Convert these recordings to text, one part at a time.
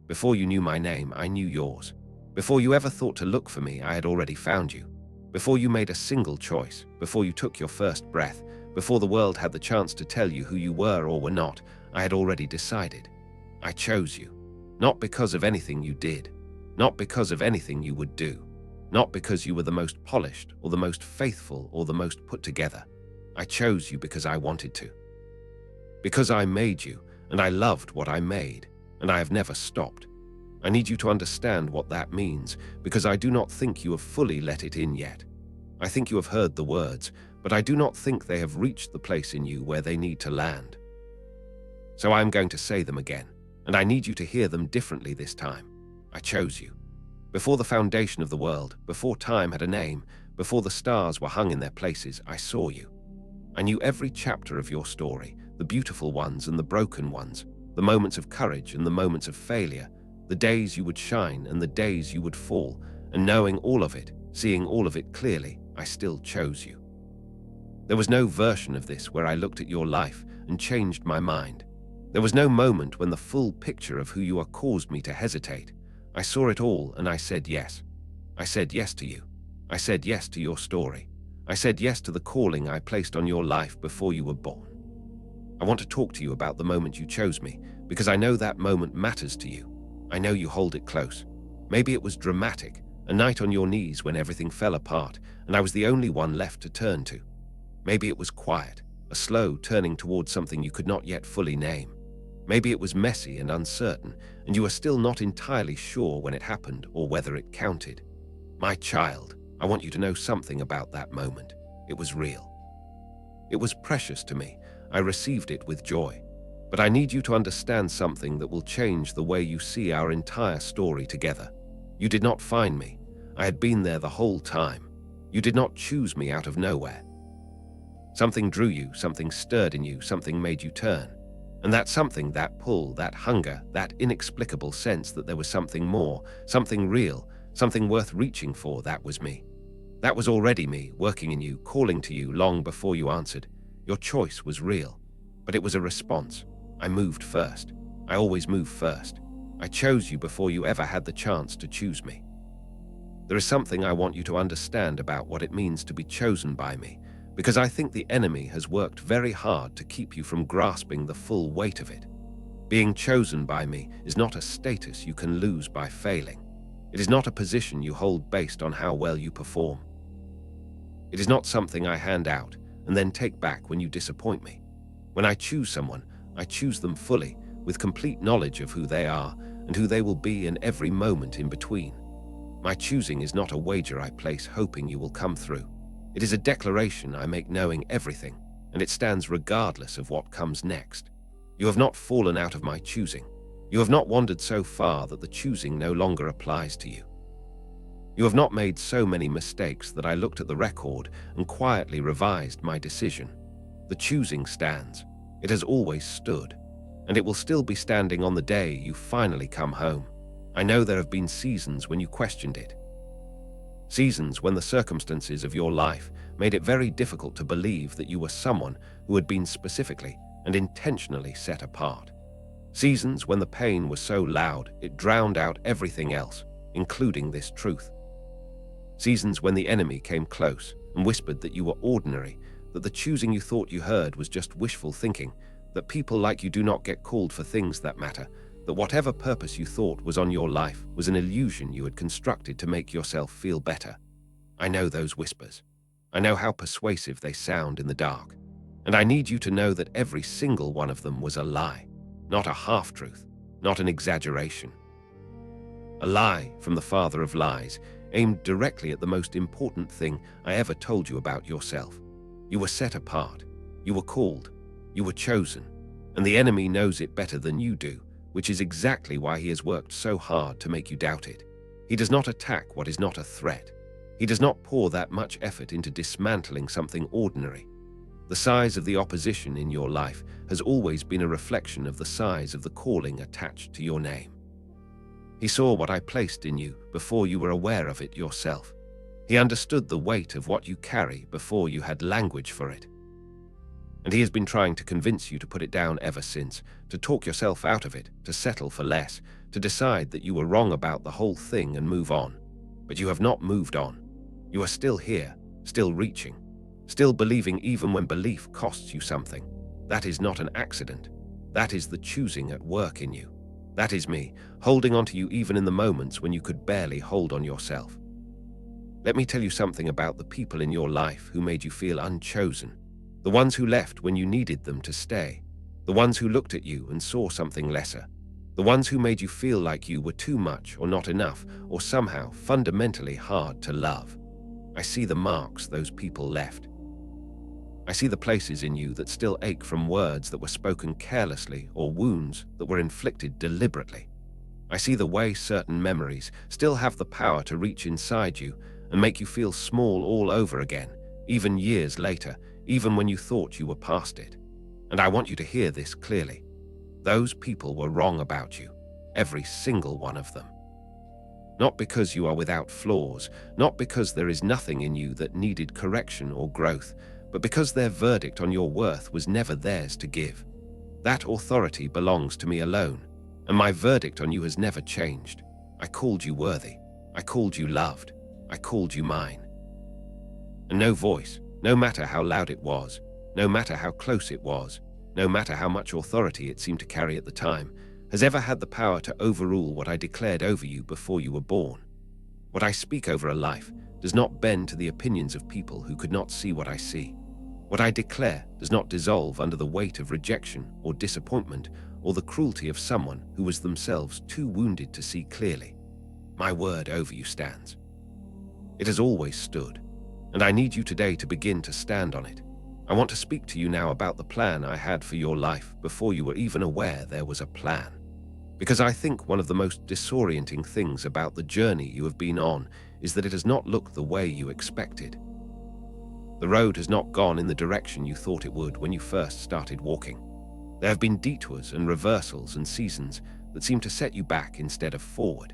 Before you knew my name, I knew yours. Before you ever thought to look for me, I had already found you. Before you made a single choice, before you took your first breath, before the world had the chance to tell you who you were or were not, I had already decided. I chose you. Not because of anything you did. Not because of anything you would do. Not because you were the most polished, or the most faithful, or the most put together. I chose you because I wanted to. Because I made you, and I loved what I made, and I have never stopped. I need you to understand what that means, because I do not think you have fully let it in yet. I think you have heard the words, but I do not think they have reached the place in you where they need to land. So I am going to say them again, and I need you to hear them differently this time. I chose you. Before the foundation of the world, before time had a name, before the stars were hung in their places, I saw you. I knew every chapter of your story, the beautiful ones and the broken ones, the moments of courage and the moments of failure, the days you would shine and the days you would fall, and knowing all of it, seeing all of it clearly, I still chose you. There was no version of this where I looked at your life and changed my mind. There was no moment when the full picture of who you are caused me to hesitate. I saw it all and I said yes. I said yes to you. I said yes to your story. I said yes to the calling I placed on your life before you were born. I want to talk to you about the moment you chose me, because I know that moment matters to you. I know you hold it close. Maybe it was dramatic, a night on your knees when everything fell apart and I was the only one left to turn to. Maybe it was quiet, a slow turning towards something you could not yet fully name. Maybe it was messy and uncertain, and you are still not entirely sure when it happened or whether it counted. My child, I want you to know something about that moment. It was real. It was precious to me. I received it with joy. But I need you to understand something that will change the way you see our entire story together. You did not find me. I had been there the whole time. You did not choose me out of nowhere. Something drew you, something stirred in you, something made you turn. And that something, that pull, that hunger, that inexplicable sense that there was something more, something real, something worth reaching for, that was me. That was already me, working in you, calling to you long before you answered. Your choice was real, but it was a response. I moved first. I always move first. I chose you before you ever had the chance to choose me. There is something I want you to understand about what it means to be chosen by me, because I think the enemy has worked very hard to keep you from grasping the full weight of it. Being chosen by me is not a status you can lose by failing. It is not a position you hold based on how well you perform. It is not something I hand out and then take back when you disappoint me. When I choose someone, I choose them fully, with complete knowledge of who they are and who they will be in every moment in between. My choosing is not a wager I place hoping you will come through. It is a declaration I make knowing everything, and it stands regardless of what comes next. You have not fallen out of my choosing. You have not wandered so far that the choosing no longer applies to you. You have not made so many mistakes that I looked at the record and quietly revised my decision. The choosing stands. It has always stood, and it will still be standing on the day you finally come home. I know there have been seasons when you questioned it. Seasons when the circumstances of your life made it very difficult to believe that you were someone who had been specifically and intentionally set apart. Seasons when the pain was so loud it drowned out everything else, including this truth. Seasons when the enemy came close and whispered that you were ordinary, that the choosing you thought you heard was just wishful thinking, that people like you do not get called for things that matter, that whatever purpose you thought was on your life was an illusion you had constructed to make yourself feel better. I know those whispers. I know how persuasive they sound in the dark. And I need you to know that every single one of them was a lie, not a half-truth, not an exaggeration. A lie from the father of lies, aimed directly at the most important thing I ever told you about yourself. You were set apart. You were called. You were chosen. And the enemy knows it better than you do, which is exactly why he has worked so hard to make you doubt it. He does not attack what is not a threat. He does not pour that much effort into dismantling something ordinary. The size of the opposition in your life has always been a reflection of the size of the calling attached to your name. He saw what I placed in you before you were aware of it yourself. He understood the weight of what you carry before you had language for it. And he has been trying to convince you to put it down ever since, to talk yourself out of it, to settle for less, to decide that you were wrong about the whole thing and move on. But you have not moved on. You are still here, still reaching, still believing even when belief costs you something. That is not an accident. That is the choosing at work in you. That is me, holding on to you even in the moments when you could barely hold on yourself. Let me tell you something about the people in your life who made you feel unchosen, the ones who left when you needed them to stay, the ones who looked at you and saw something lesser, the ones who made you feel like you were too much or not enough or somehow fundamentally hard to love. I see the marks those people left. I see the places in you that still ache from words that were spoken carelessly or wounds that were inflicted deliberately. I see the way certain memories still have the power to reach inside you and make you feel small all over again, even years later, even when you thought you were past it. And I want you to hear this clearly. Those people were wrong about you, every single one of them. Not because you are without flaws, not because there is nothing in you that needed correction or growth, but because their verdict on your worth was never theirs to give. That authority belongs to me alone, and my verdict on you has never changed. I called you worthy. I called you loved. I called you mine. And no voice, no matter how loud it was, no matter how close it was, no matter how much authority it seemed to carry at the time, has ever had the power to overrule what I declared over you before you were born. What I speak over a life does not bend to the opinions of people who could not see what I see. What I declare does not dissolve under the weight of rejection or disappointment or the cruelty of someone who was themselves too wounded to see clearly. My word over you stands. It has always stood, and I need you today to begin to stand on it. I want to speak to you now about the plan I had for your life before you were even aware there was a plan. Because I think one of the most disorienting things about the journey you have been on is that it has not looked the way you expected. The road has not gone in the direction you thought it would when you first started walking. There have been detours and reversals and seasons that seem to set you back instead of forward.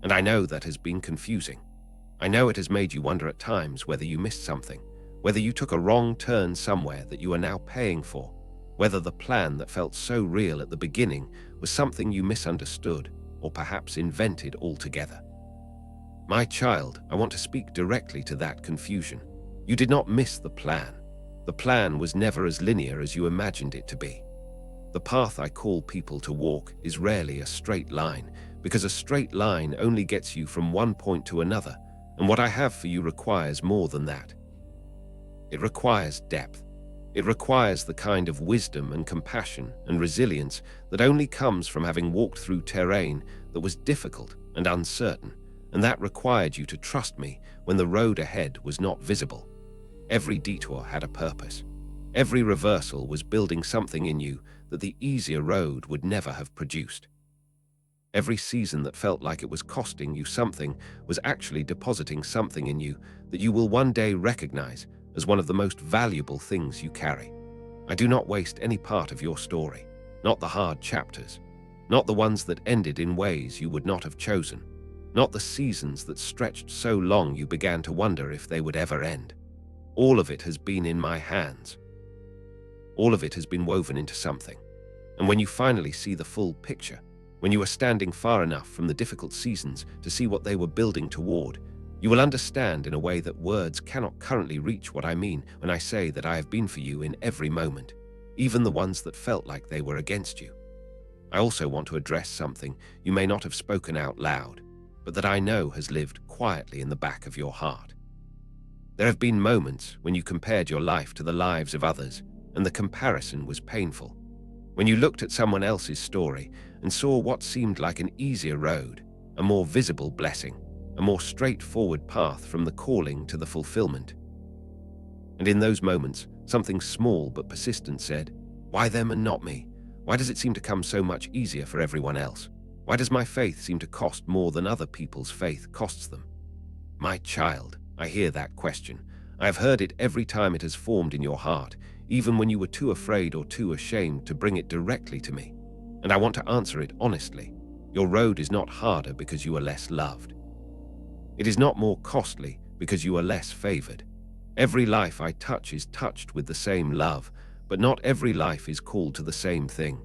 And I know that has been confusing. I know it has made you wonder at times whether you missed something, whether you took a wrong turn somewhere that you are now paying for, whether the plan that felt so real at the beginning was something you misunderstood or perhaps invented altogether. My child, I want to speak directly to that confusion. You did not miss the plan. The plan was never as linear as you imagined it to be. The path I call people to walk is rarely a straight line, because a straight line only gets you from one point to another, and what I have for you requires more than that. It requires depth. It requires the kind of wisdom and compassion and resilience that only comes from having walked through terrain that was difficult and uncertain, and that required you to trust me when the road ahead was not visible. Every detour had a purpose. Every reversal was building something in you that the easier road would never have produced. Every season that felt like it was costing you something was actually depositing something in you that you will one day recognize as one of the most valuable things you carry. I do not waste any part of your story, not the hard chapters, not the ones that ended in ways you would not have chosen, not the seasons that stretched so long you began to wonder if they would ever end. All of it has been in my hands. All of it has been woven into something. And when you finally see the full picture, when you are standing far enough from the difficult seasons to see what they were building toward, you will understand in a way that words cannot currently reach what I mean when I say that I have been for you in every moment, even the ones that felt like they were against you. I also want to address something you may not have spoken out loud, but that I know has lived quietly in the back of your heart. There have been moments when you compared your life to the lives of others, and the comparison was painful. When you looked at someone else's story and saw what seemed like an easier road, a more visible blessing, a more straightforward path from the calling to the fulfillment. And in those moments, something small but persistent said, "Why them and not me? Why does it seem to come so much easier for everyone else? Why does my faith seem to cost more than other people's faith costs them?" My child, I hear that question. I have heard it every time it has formed in your heart, even when you were too afraid or too ashamed to bring it directly to me. And I want to answer it honestly. Your road is not harder because you are less loved. It is not more costly because you are less favored. Every life I touch is touched with the same love, but not every life is called to the same thing.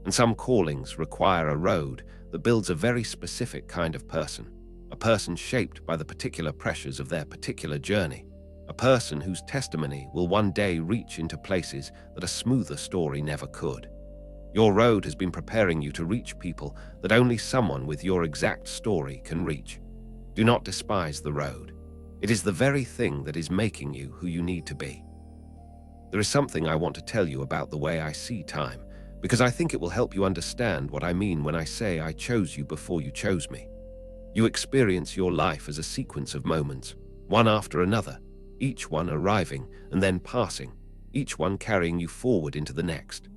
And some callings require a road that builds a very specific kind of person, a person shaped by the particular pressures of their particular journey, a person whose testimony will one day reach into places that a smoother story never could. Your road has been preparing you to reach people that only someone with your exact story can reach. Do not despise the road. It is the very thing that is making you who you need to be. There is something I want to tell you about the way I see time, because I think it will help you understand what I mean when I say I chose you before you chose me. You experience your life as a sequence of moments, one after another, each one arriving and then passing, each one carrying you forward into the next.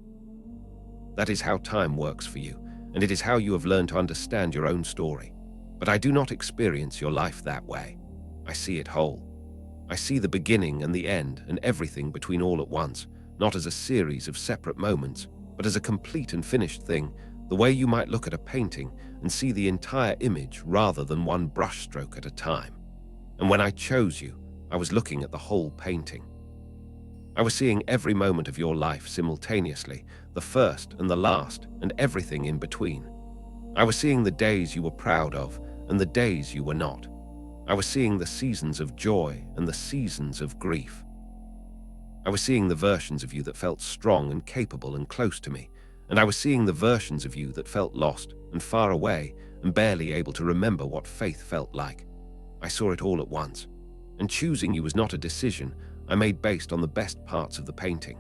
That is how time works for you, and it is how you have learned to understand your own story. But I do not experience your life that way. I see it whole. I see the beginning and the end and everything between all at once, not as a series of separate moments, but as a complete and finished thing, the way you might look at a painting and see the entire image rather than one brushstroke at a time. And when I chose you, I was looking at the whole painting. I was seeing every moment of your life simultaneously, the first and the last, and everything in between. I was seeing the days you were proud of and the days you were not. I was seeing the seasons of joy and the seasons of grief. I was seeing the versions of you that felt strong and capable and close to me, and I was seeing the versions of you that felt lost and far away and barely able to remember what faith felt like. I saw it all at once, and choosing you was not a decision I made based on the best parts of the painting.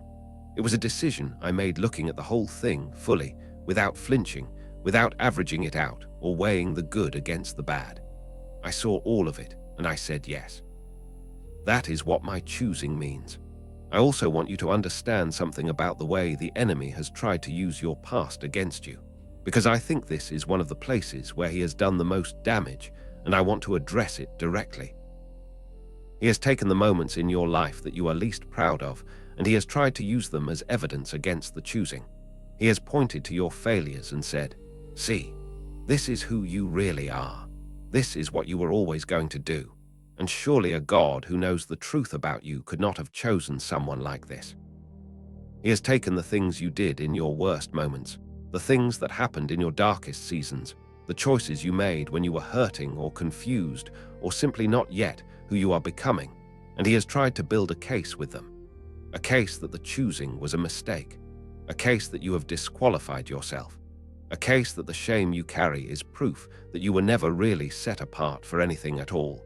It was a decision I made looking at the whole thing fully, without flinching, without averaging it out or weighing the good against the bad. I saw all of it, and I said yes. That is what my choosing means. I also want you to understand something about the way the enemy has tried to use your past against you, because I think this is one of the places where he has done the most damage, and I want to address it directly. He has taken the moments in your life that you are least proud of, and he has tried to use them as evidence against the choosing. He has pointed to your failures and said, "See, this is who you really are. This is what you were always going to do. And surely a God who knows the truth about you could not have chosen someone like this." He has taken the things you did in your worst moments, the things that happened in your darkest seasons, the choices you made when you were hurting or confused or simply not yet who you are becoming, and he has tried to build a case with them. A case that the choosing was a mistake. A case that you have disqualified yourself. A case that the shame you carry is proof that you were never really set apart for anything at all.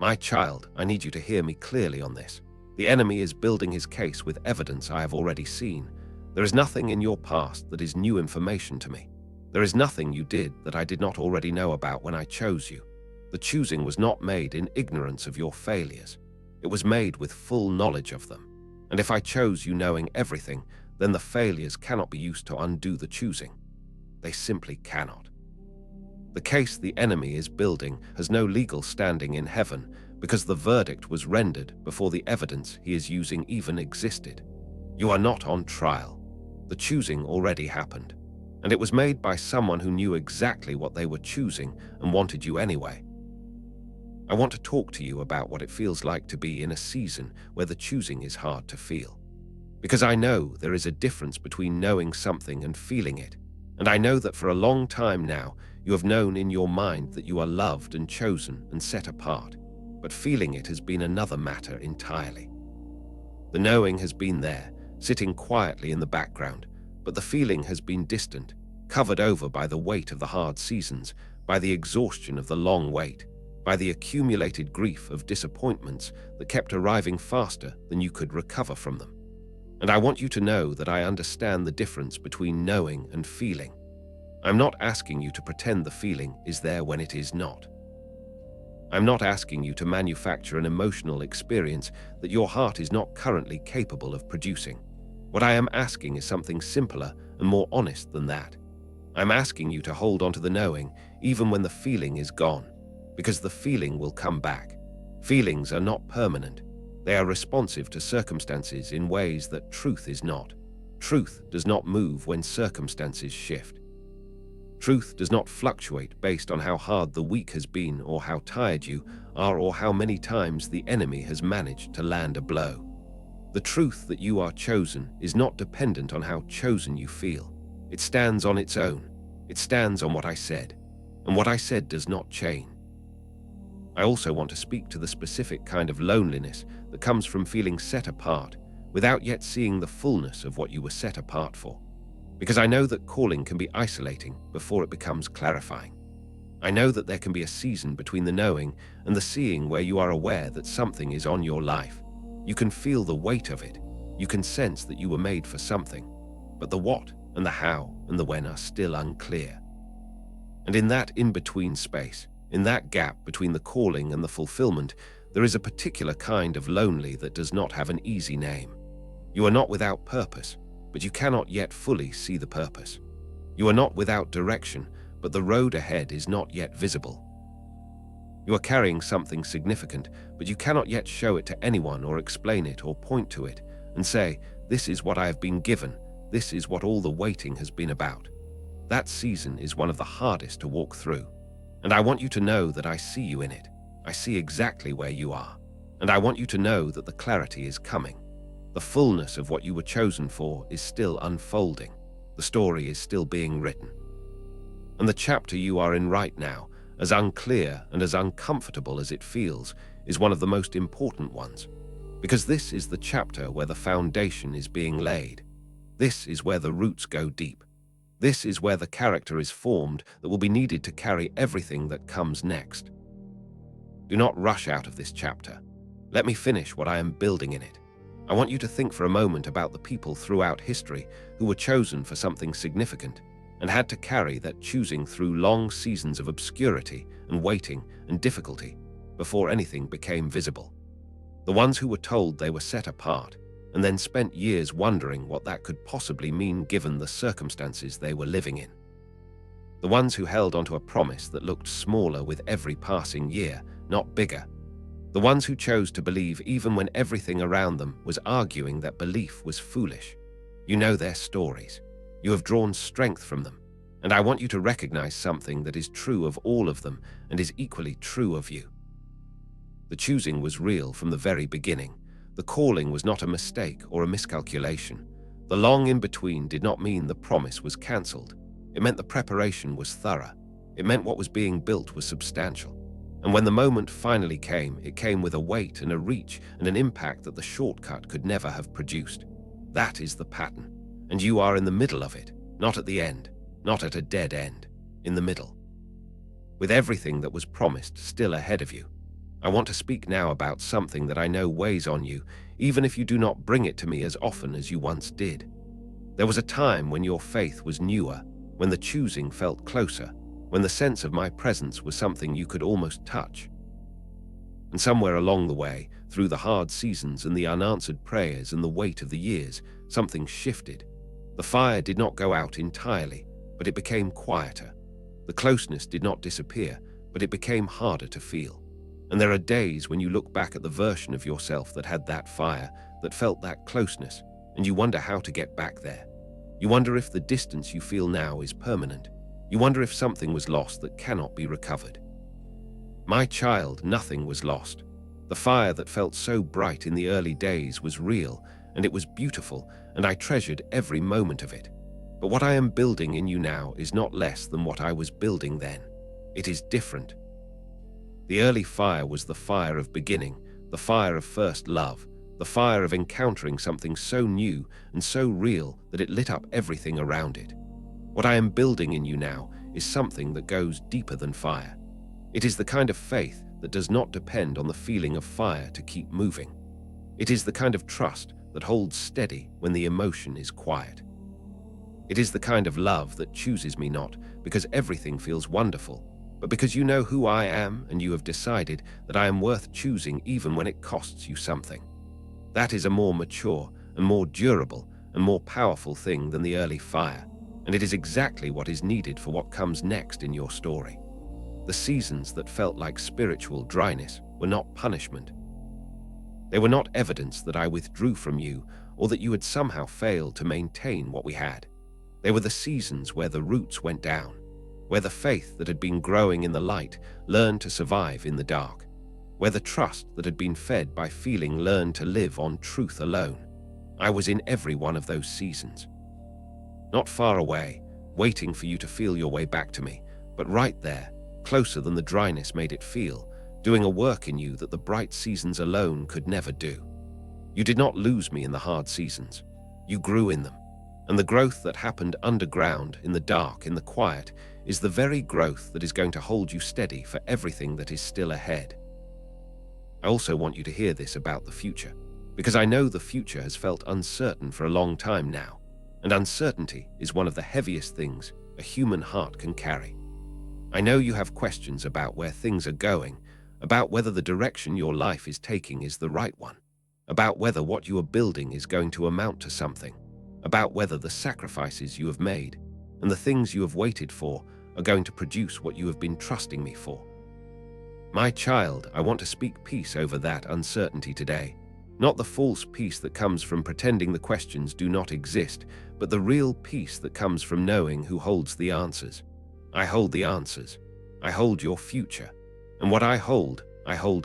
My child, I need you to hear me clearly on this. The enemy is building his case with evidence I have already seen. There is nothing in your past that is new information to me. There is nothing you did that I did not already know about when I chose you. The choosing was not made in ignorance of your failures. It was made with full knowledge of them. And if I chose you knowing everything, then the failures cannot be used to undo the choosing. They simply cannot. The case the enemy is building has no legal standing in heaven because the verdict was rendered before the evidence he is using even existed. You are not on trial. The choosing already happened, and it was made by someone who knew exactly what they were choosing and wanted you anyway. I want to talk to you about what it feels like to be in a season where the choosing is hard to feel. Because I know there is a difference between knowing something and feeling it, and I know that for a long time now, you have known in your mind that you are loved and chosen and set apart, but feeling it has been another matter entirely. The knowing has been there, sitting quietly in the background, but the feeling has been distant, covered over by the weight of the hard seasons, by the exhaustion of the long wait, by the accumulated grief of disappointments that kept arriving faster than you could recover from them. And I want you to know that I understand the difference between knowing and feeling. I'm not asking you to pretend the feeling is there when it is not. I'm not asking you to manufacture an emotional experience that your heart is not currently capable of producing. What I am asking is something simpler and more honest than that. I'm asking you to hold on to the knowing even when the feeling is gone, because the feeling will come back. Feelings are not permanent. They are responsive to circumstances in ways that truth is not. Truth does not move when circumstances shift. Truth does not fluctuate based on how hard the week has been or how tired you are or how many times the enemy has managed to land a blow. The truth that you are chosen is not dependent on how chosen you feel. It stands on its own. It stands on what I said, and what I said does not change. I also want to speak to the specific kind of loneliness that comes from feeling set apart without yet seeing the fullness of what you were set apart for. Because I know that calling can be isolating before it becomes clarifying. I know that there can be a season between the knowing and the seeing where you are aware that something is on your life. You can feel the weight of it. You can sense that you were made for something. But the what and the how and the when are still unclear. And in that in-between space, in that gap between the calling and the fulfillment, there is a particular kind of lonely that does not have an easy name. You are not without purpose, but you cannot yet fully see the purpose. You are not without direction, but the road ahead is not yet visible. You are carrying something significant, but you cannot yet show it to anyone or explain it or point to it and say, "This is what I have been given. This is what all the waiting has been about." That season is one of the hardest to walk through. And I want you to know that I see you in it. I see exactly where you are. And I want you to know that the clarity is coming. The fullness of what you were chosen for is still unfolding. The story is still being written. And the chapter you are in right now, as unclear and as uncomfortable as it feels, is one of the most important ones. Because this is the chapter where the foundation is being laid. This is where the roots go deep. This is where the character is formed that will be needed to carry everything that comes next. Do not rush out of this chapter. Let me finish what I am building in it. I want you to think for a moment about the people throughout history who were chosen for something significant and had to carry that choosing through long seasons of obscurity and waiting and difficulty before anything became visible. The ones who were told they were set apart and then spent years wondering what that could possibly mean given the circumstances they were living in. The ones who held onto a promise that looked smaller with every passing year, not bigger. The ones who chose to believe even when everything around them was arguing that belief was foolish. You know their stories. You have drawn strength from them. And I want you to recognize something that is true of all of them and is equally true of you. The choosing was real from the very beginning. The calling was not a mistake or a miscalculation. The long in-between did not mean the promise was cancelled. It meant the preparation was thorough. It meant what was being built was substantial. And when the moment finally came, it came with a weight and a reach and an impact that the shortcut could never have produced. That is the pattern. And you are in the middle of it, not at the end, not at a dead end, in the middle. With everything that was promised still ahead of you. I want to speak now about something that I know weighs on you, even if you do not bring it to me as often as you once did. There was a time when your faith was newer, when the choosing felt closer, when the sense of my presence was something you could almost touch. And somewhere along the way, through the hard seasons and the unanswered prayers and the weight of the years, something shifted. The fire did not go out entirely, but it became quieter. The closeness did not disappear, but it became harder to feel. And there are days when you look back at the version of yourself that had that fire, that felt that closeness, and you wonder how to get back there. You wonder if the distance you feel now is permanent. You wonder if something was lost that cannot be recovered. My child, nothing was lost. The fire that felt so bright in the early days was real, and it was beautiful, and I treasured every moment of it. But what I am building in you now is not less than what I was building then. It is different. The early fire was the fire of beginning, the fire of first love, the fire of encountering something so new and so real that it lit up everything around it. What I am building in you now is something that goes deeper than fire. It is the kind of faith that does not depend on the feeling of fire to keep moving. It is the kind of trust that holds steady when the emotion is quiet. It is the kind of love that chooses me not because everything feels wonderful, but because you know who I am and you have decided that I am worth choosing even when it costs you something. That is a more mature and more durable and more powerful thing than the early fire, and it is exactly what is needed for what comes next in your story. The seasons that felt like spiritual dryness were not punishment. They were not evidence that I withdrew from you or that you had somehow failed to maintain what we had. They were the seasons where the roots went down, where the faith that had been growing in the light learned to survive in the dark, where the trust that had been fed by feeling learned to live on truth alone. I was in every one of those seasons. Not far away, waiting for you to feel your way back to me, but right there, closer than the dryness made it feel, doing a work in you that the bright seasons alone could never do. You did not lose me in the hard seasons. You grew in them. And the growth that happened underground, in the dark, in the quiet, is the very growth that is going to hold you steady for everything that is still ahead. I also want you to hear this about the future, because I know the future has felt uncertain for a long time now, and uncertainty is one of the heaviest things a human heart can carry. I know you have questions about where things are going, about whether the direction your life is taking is the right one, about whether what you are building is going to amount to something, about whether the sacrifices you have made and the things you have waited for are going to produce what you have been trusting me for. My child, I want to speak peace over that uncertainty today. Not the false peace that comes from pretending the questions do not exist, but the real peace that comes from knowing who holds the answers. I hold the answers. I hold your future. And what I hold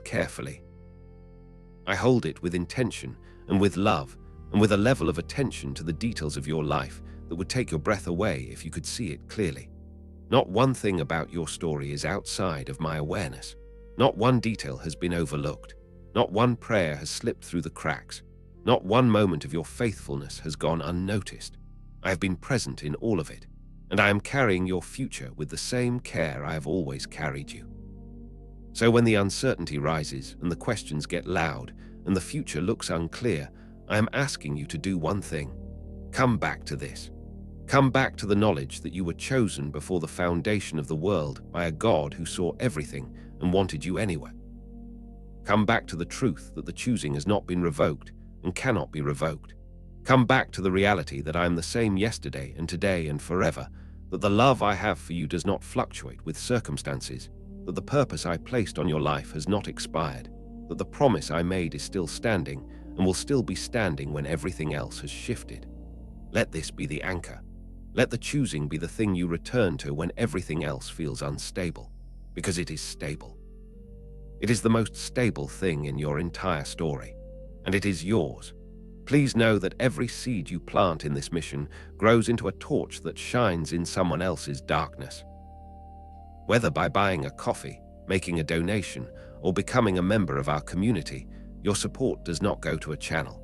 carefully. I hold it with intention and with love and with a level of attention to the details of your life that would take your breath away if you could see it clearly. Not one thing about your story is outside of my awareness. Not one detail has been overlooked. Not one prayer has slipped through the cracks. Not one moment of your faithfulness has gone unnoticed. I have been present in all of it, and I am carrying your future with the same care I have always carried you. So when the uncertainty rises and the questions get loud and the future looks unclear, I am asking you to do one thing. Come back to this. Come back to the knowledge that you were chosen before the foundation of the world by a God who saw everything and wanted you anyway. Come back to the truth that the choosing has not been revoked and cannot be revoked. Come back to the reality that I am the same yesterday and today and forever, that the love I have for you does not fluctuate with circumstances, that the purpose I placed on your life has not expired, that the promise I made is still standing and will still be standing when everything else has shifted. Let this be the anchor. Let the choosing be the thing you return to when everything else feels unstable, because it is stable. It is the most stable thing in your entire story, and it is yours. Please know that every seed you plant in this mission grows into a torch that shines in someone else's darkness. Whether by buying a coffee, making a donation, or becoming a member of our community, your support does not go to a channel.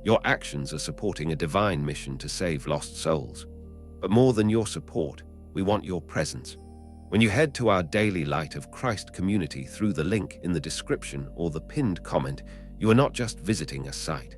Your actions are supporting a divine mission to save lost souls. But more than your support, we want your presence. When you head to our Daily Light of Christ community through the link in the description or the pinned comment, you are not just visiting a site.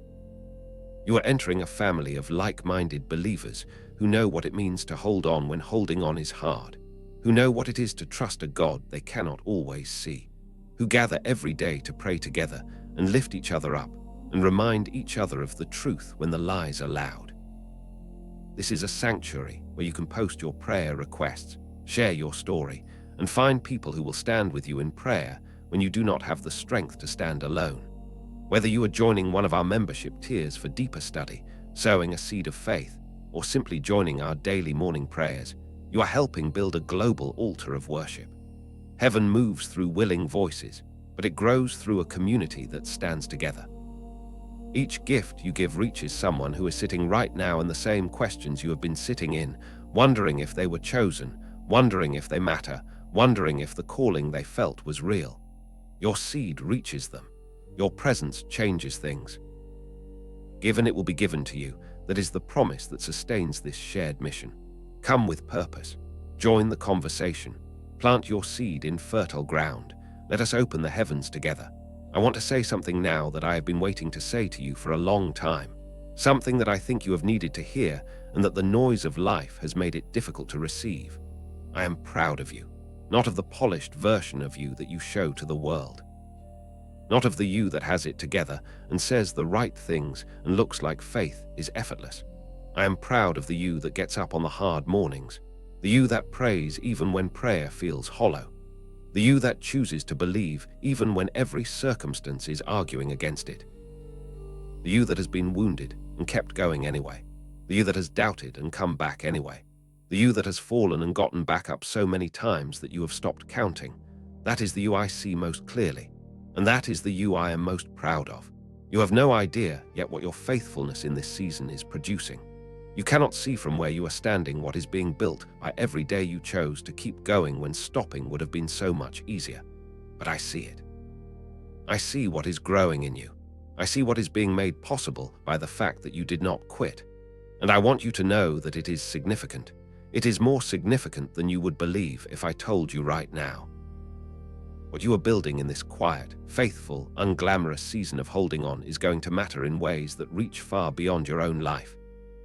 You are entering a family of like-minded believers who know what it means to hold on when holding on is hard, who know what it is to trust a God they cannot always see, who gather every day to pray together and lift each other up and remind each other of the truth when the lies are loud. This is a sanctuary where you can post your prayer requests, share your story, and find people who will stand with you in prayer when you do not have the strength to stand alone. Whether you are joining one of our membership tiers for deeper study, sowing a seed of faith, or simply joining our daily morning prayers, you are helping build a global altar of worship. Heaven moves through willing voices, but it grows through a community that stands together. Each gift you give reaches someone who is sitting right now in the same questions you have been sitting in, wondering if they were chosen, wondering if they matter, wondering if the calling they felt was real. Your seed reaches them. Your presence changes things. Given it will be given to you, that is the promise that sustains this shared mission. Come with purpose. Join the conversation. Plant your seed in fertile ground. Let us open the heavens together. I want to say something now that I have been waiting to say to you for a long time. Something that I think you have needed to hear and that the noise of life has made it difficult to receive. I am proud of you, not of the polished version of you that you show to the world. Not of the you that has it together and says the right things and looks like faith is effortless. I am proud of the you that gets up on the hard mornings, the you that prays even when prayer feels hollow, the you that chooses to believe even when every circumstance is arguing against it, the you that has been wounded and kept going anyway, the you that has doubted and come back anyway, the you that has fallen and gotten back up so many times that you have stopped counting. That is the you I see most clearly, and that is the you I am most proud of. You have no idea yet what your faithfulness in this season is producing. You cannot see from where you are standing what is being built by every day you chose to keep going when stopping would have been so much easier. But I see it. I see what is growing in you. I see what is being made possible by the fact that you did not quit. And I want you to know that it is significant. It is more significant than you would believe if I told you right now. What you are building in this quiet, faithful, unglamorous season of holding on is going to matter in ways that reach far beyond your own life.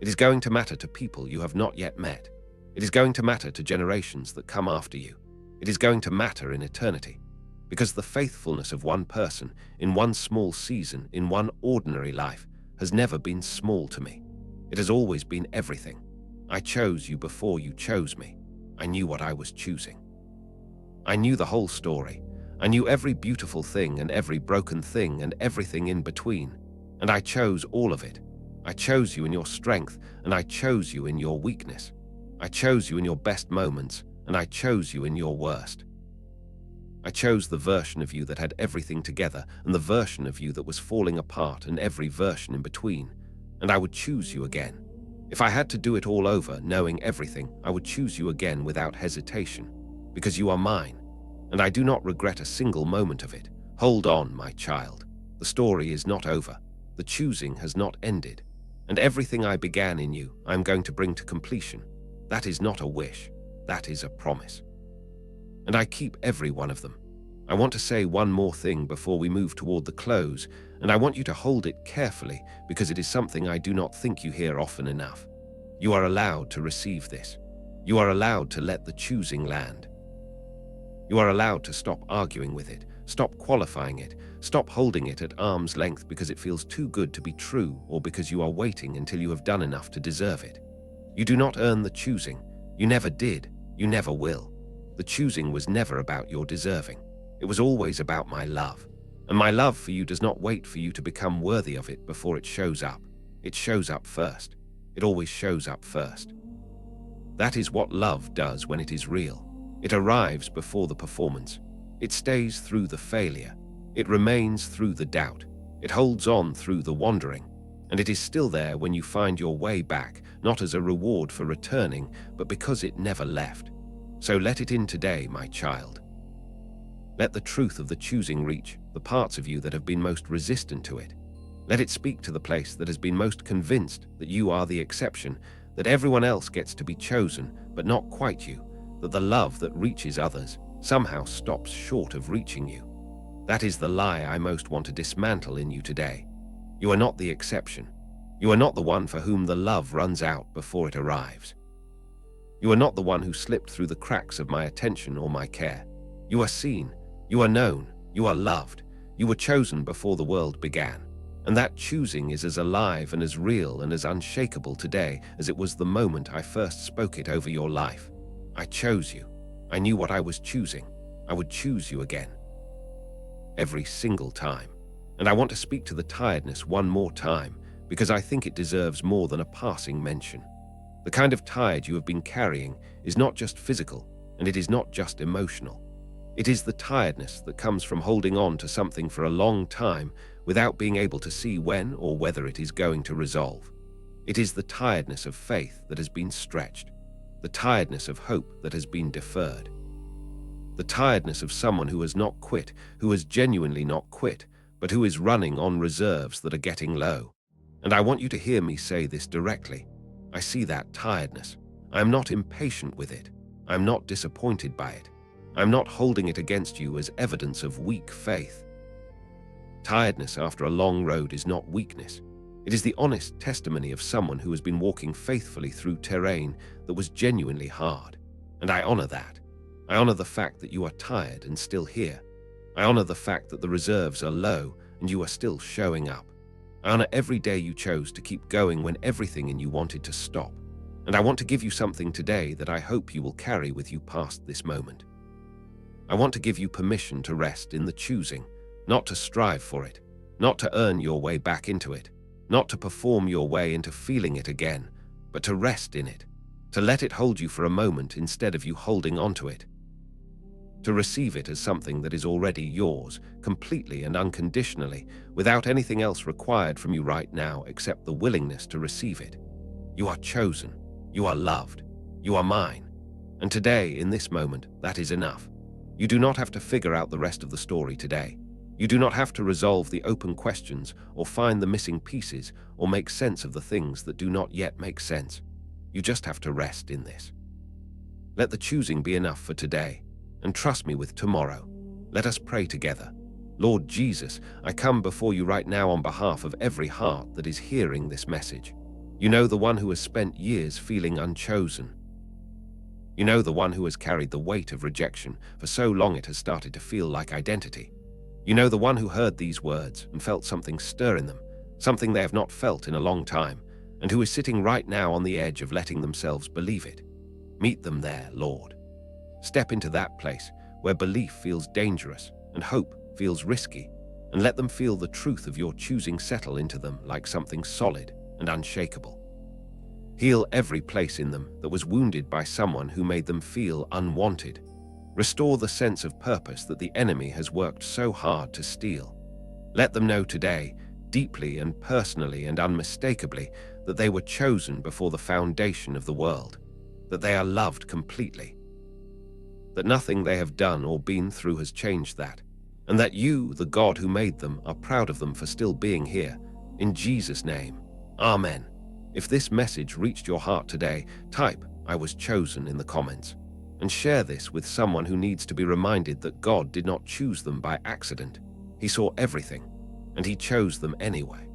It is going to matter to people you have not yet met. It is going to matter to generations that come after you. It is going to matter in eternity. Because the faithfulness of one person, in one small season, in one ordinary life, has never been small to me. It has always been everything. I chose you before you chose me. I knew what I was choosing. I knew the whole story. I knew every beautiful thing and every broken thing and everything in between. And I chose all of it. I chose you in your strength, and I chose you in your weakness. I chose you in your best moments, and I chose you in your worst. I chose the version of you that had everything together and the version of you that was falling apart and every version in between. And I would choose you again. If I had to do it all over, knowing everything, I would choose you again without hesitation. Because you are mine. And I do not regret a single moment of it. Hold on, my child. The story is not over. The choosing has not ended. And everything I began in you, I am going to bring to completion. That is not a wish. That is a promise. And I keep every one of them. I want to say one more thing before we move toward the close, and I want you to hold it carefully because it is something I do not think you hear often enough. You are allowed to receive this. You are allowed to let the choosing land. You are allowed to stop arguing with it, stop qualifying it, stop holding it at arm's length because it feels too good to be true or because you are waiting until you have done enough to deserve it. You do not earn the choosing. You never did. You never will. The choosing was never about your deserving. It was always about my love. And my love for you does not wait for you to become worthy of it before it shows up. It shows up first. It always shows up first. That is what love does when it is real. It arrives before the performance. It stays through the failure. It remains through the doubt. It holds on through the wandering. And it is still there when you find your way back, not as a reward for returning, but because it never left. So let it in today, my child. Let the truth of the choosing reach the parts of you that have been most resistant to it. Let it speak to the place that has been most convinced that you are the exception, that everyone else gets to be chosen, but not quite you, that the love that reaches others somehow stops short of reaching you. That is the lie I most want to dismantle in you today. You are not the exception. You are not the one for whom the love runs out before it arrives. You are not the one who slipped through the cracks of my attention or my care. You are seen. You are known. You are loved. You were chosen before the world began. And that choosing is as alive and as real and as unshakable today as it was the moment I first spoke it over your life. I chose you. I knew what I was choosing. I would choose you again. Every single time. And I want to speak to the tiredness one more time because I think it deserves more than a passing mention. The kind of tired you have been carrying is not just physical, and it is not just emotional. It is the tiredness that comes from holding on to something for a long time without being able to see when or whether it is going to resolve. It is the tiredness of faith that has been stretched, the tiredness of hope that has been deferred, the tiredness of someone who has not quit, who has genuinely not quit, but who is running on reserves that are getting low. And I want you to hear me say this directly. I see that tiredness. I am not impatient with it. I am not disappointed by it. I am not holding it against you as evidence of weak faith. Tiredness after a long road is not weakness. It is the honest testimony of someone who has been walking faithfully through terrain that was genuinely hard. And I honor that. I honor the fact that you are tired and still here. I honor the fact that the reserves are low and you are still showing up. I honor every day you chose to keep going when everything in you wanted to stop. And I want to give you something today that I hope you will carry with you past this moment. I want to give you permission to rest in the choosing, not to strive for it, not to earn your way back into it, not to perform your way into feeling it again, but to rest in it, to let it hold you for a moment instead of you holding onto it, to receive it as something that is already yours, completely and unconditionally, without anything else required from you right now except the willingness to receive it. You are chosen. You are loved. You are mine. And today, in this moment, that is enough. You do not have to figure out the rest of the story today. You do not have to resolve the open questions or find the missing pieces or make sense of the things that do not yet make sense. You just have to rest in this. Let the choosing be enough for today, and trust me with tomorrow. Let us pray together. Lord Jesus, I come before you right now on behalf of every heart that is hearing this message. You know the one who has spent years feeling unchosen. You know the one who has carried the weight of rejection for so long it has started to feel like identity. You know the one who heard these words and felt something stir in them, something they have not felt in a long time, and who is sitting right now on the edge of letting themselves believe it. Meet them there, Lord. Step into that place where belief feels dangerous and hope feels risky, and let them feel the truth of your choosing settle into them like something solid and unshakable. Heal every place in them that was wounded by someone who made them feel unwanted. Restore the sense of purpose that the enemy has worked so hard to steal. Let them know today, deeply and personally and unmistakably, that they were chosen before the foundation of the world, that they are loved completely, that nothing they have done or been through has changed that, and that you, the God who made them, are proud of them for still being here. In Jesus' name, Amen. If this message reached your heart today, type "I was chosen" in the comments, and share this with someone who needs to be reminded that God did not choose them by accident. He saw everything, and He chose them anyway.